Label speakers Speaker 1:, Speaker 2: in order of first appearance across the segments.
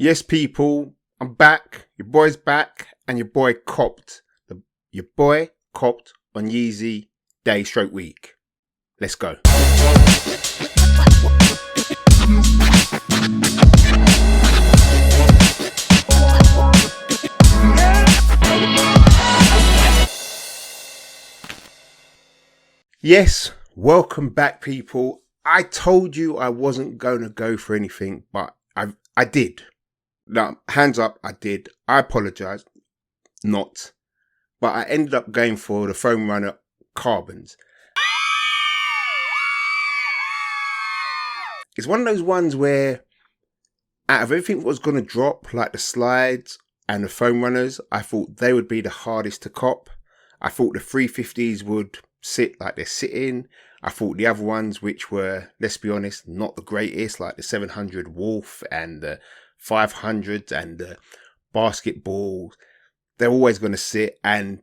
Speaker 1: Yes, people, I'm back. Your boy's back, and your boy copped. Your boy copped on Yeezy day/week. Let's go. Yes, welcome back, people. I told you I wasn't going to go for anything, but I did. Now, hands up, I did. I apologize. Not. But I ended up going for the Foam Runner Carbons. It's one of those ones where out of everything that was going to drop, like the slides and the Foam Runners, I thought they would be the hardest to cop. I thought the 350s would sit like they're sitting. I thought the other ones, which were, let's be honest, not the greatest, like the 700 Wolf and the 500s and the basketballs, they're always going to sit. And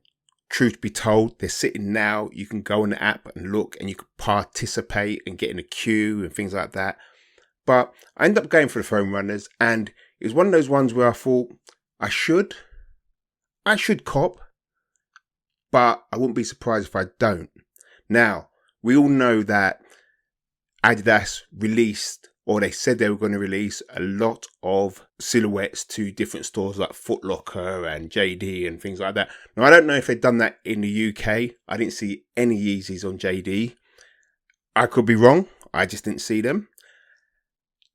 Speaker 1: truth be told, they're sitting now. You can go on the app and look, and you can participate and get in a queue and things like that. But I ended up going for the Foam Runners, and it was one of those ones where I thought I should cop, but I wouldn't be surprised if I don't. Now, we all know that Adidas released, or they said they were going to release, a lot of silhouettes to different stores like Foot Locker and JD and things like that. Now, I don't know if they've done that in the UK. I didn't see any Yeezys on JD. I could be wrong. I just didn't see them.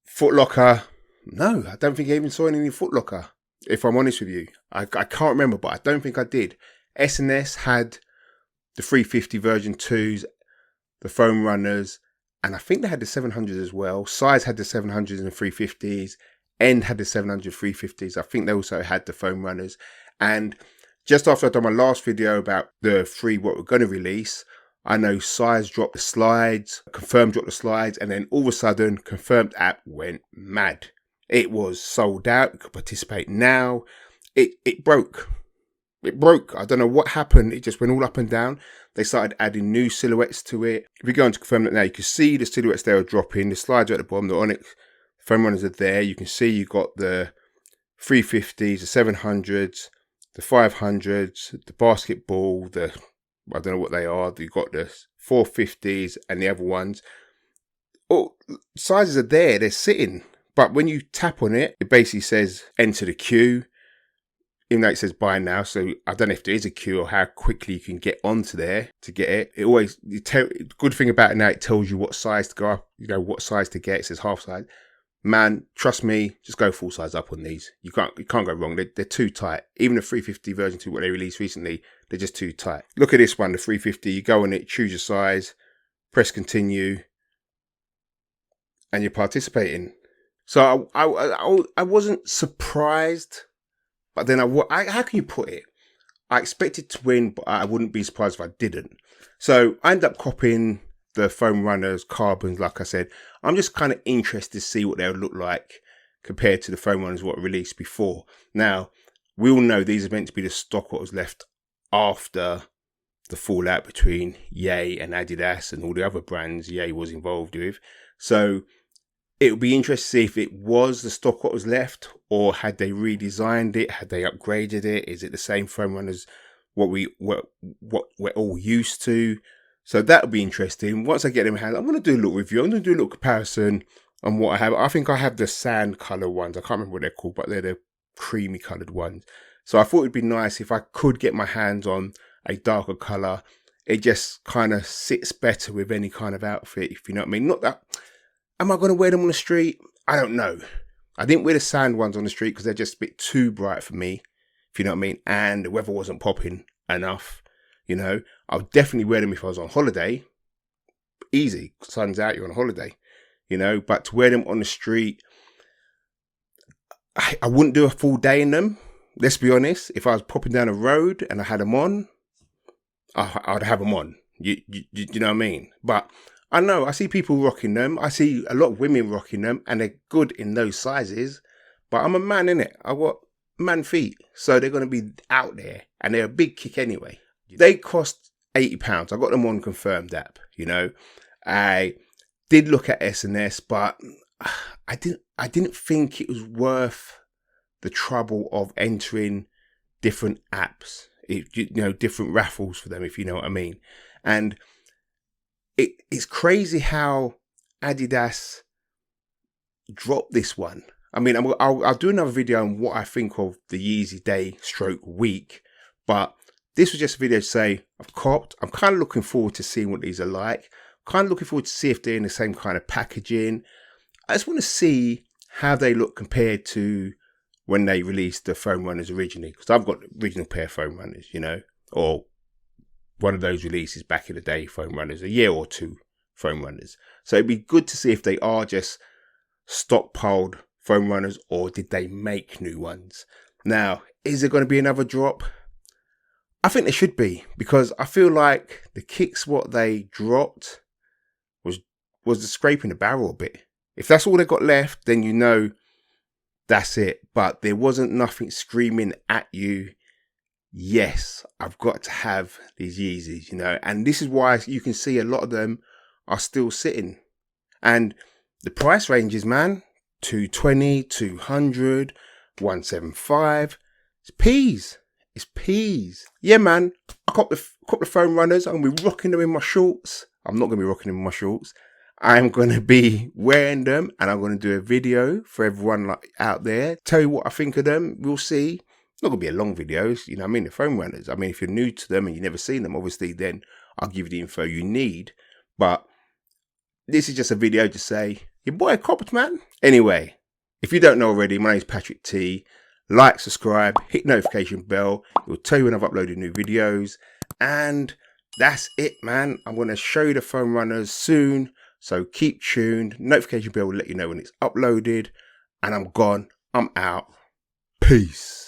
Speaker 1: Foot Locker, no, I don't think I even saw any Foot Locker, if I'm honest with you. I can't remember, but I don't think I did. S&S had the 350 version 2s, the Foam Runners, and I think they had the 700s as well. Size had the 700s and 350s. End had the 700 350s. I think they also had the Foam Runners. And just after I'd done my last video about the three what we're going to release, I know Size dropped the slides, Confirmed dropped the slides, and then all of a sudden, Confirmed app went mad. It was sold out. You could participate now. It broke. It broke. I don't know what happened. It just went all up and down. They started adding new silhouettes to it. If we go into Confirm that now, you can see the silhouettes they were dropping. The slides are at the bottom. The Onyx Foam Runners are there. You can see you got the 350s, the 700s, the 500s, the basketball, I don't know what they are. You've got the 450s and the other ones. Oh, sizes are there. They're sitting. But when you tap on it, it basically says enter the queue. Even though it says buy now, so I don't know if there is a queue or how quickly you can get onto there to get it. Good thing about it now, it tells you what size to go up, what size to get. It says half size. Man, trust me, just go full size up on these. You can't go wrong. They're too tight. Even the 350 version 2, what they released recently, they're just too tight. Look at this one, the 350. You go on it, choose your size, press continue, and you're participating. So I wasn't surprised. But then how can you put it? I expected to win, but I wouldn't be surprised if I didn't. So I ended up copying the Foam Runners Carbons, like I said. I'm just kind of interested to see what they would look like compared to the Foam Runners what released before. Now, we all know these are meant to be the stock what was left after the fallout between Ye and Adidas and all the other brands Ye was involved with. So it would be interesting to see if it was the stock what was left, or had they redesigned it, had they upgraded it? Is it the same Foam Runners what we're all used to? So that would be interesting. Once I get them in hand, I'm going to do a little review. I'm going to do a little comparison on what I have. I think I have the sand color ones. I can't remember what they're called, but they're the creamy colored ones. So I thought it'd be nice if I could get my hands on a darker color. It just kind of sits better with any kind of outfit, if you know what I mean. Not that. Am I going to wear them on the street? I don't know. I didn't wear the sand ones on the street because they're just a bit too bright for me, if you know what I mean. And the weather wasn't popping enough, I would definitely wear them if I was on holiday. Easy. Sun's out, you're on holiday, But to wear them on the street, I wouldn't do a full day in them. Let's be honest. If I was popping down a road and I had them on, I'd have them on. You know what I mean? But I know, I see people rocking them. I see a lot of women rocking them, and they're good in those sizes. But I'm a man, innit? I got man feet, so they're going to be out there, and they're a big kick anyway. They cost £80. I got them on Confirmed app, I did look at S&S, but I didn't think it was worth the trouble of entering different apps, different raffles for them, if you know what I mean. And it's crazy how Adidas dropped this one. I mean, I'll do another video on what I think of the Yeezy day / week, but this was just a video to say I've copped. I'm kind of looking forward to seeing what these are like. Kind of looking forward to see if they're in the same kind of packaging. I just want to see how they look compared to when they released the foam runners originally, because I've got the original pair of foam runners, or one of those releases back in the day, foam runners, a year or two foam runners. So it'd be good to see if they are just stockpiled foam runners or did they make new ones. Now, is there going to be another drop? I think there should be, because I feel like the kicks what they dropped was the scraping the barrel a bit. If that's all they got left, then that's it. But there wasn't nothing screaming at you, yes, I've got to have these Yeezys, and this is why you can see a lot of them are still sitting. And the price ranges, man, 220, 200, 175. It's peas. It's peas. Yeah, man. I caught the foam runners. I'm going to be rocking them in my shorts. I'm not going to be rocking them in my shorts. I'm going to be wearing them, and I'm going to do a video for everyone out there. Tell you what I think of them. We'll see. Not going to be a long video. The foam runners. I mean, if you're new to them and you've never seen them, obviously, then I'll give you the info you need. But this is just a video to say, your boy copped, man. Anyway, if you don't know already, my name is Patrick T. Like, subscribe, hit notification bell. It will tell you when I've uploaded new videos. And that's it, man. I'm going to show you the foam runners soon. So keep tuned. Notification bell will let you know when it's uploaded. And I'm gone. I'm out. Peace.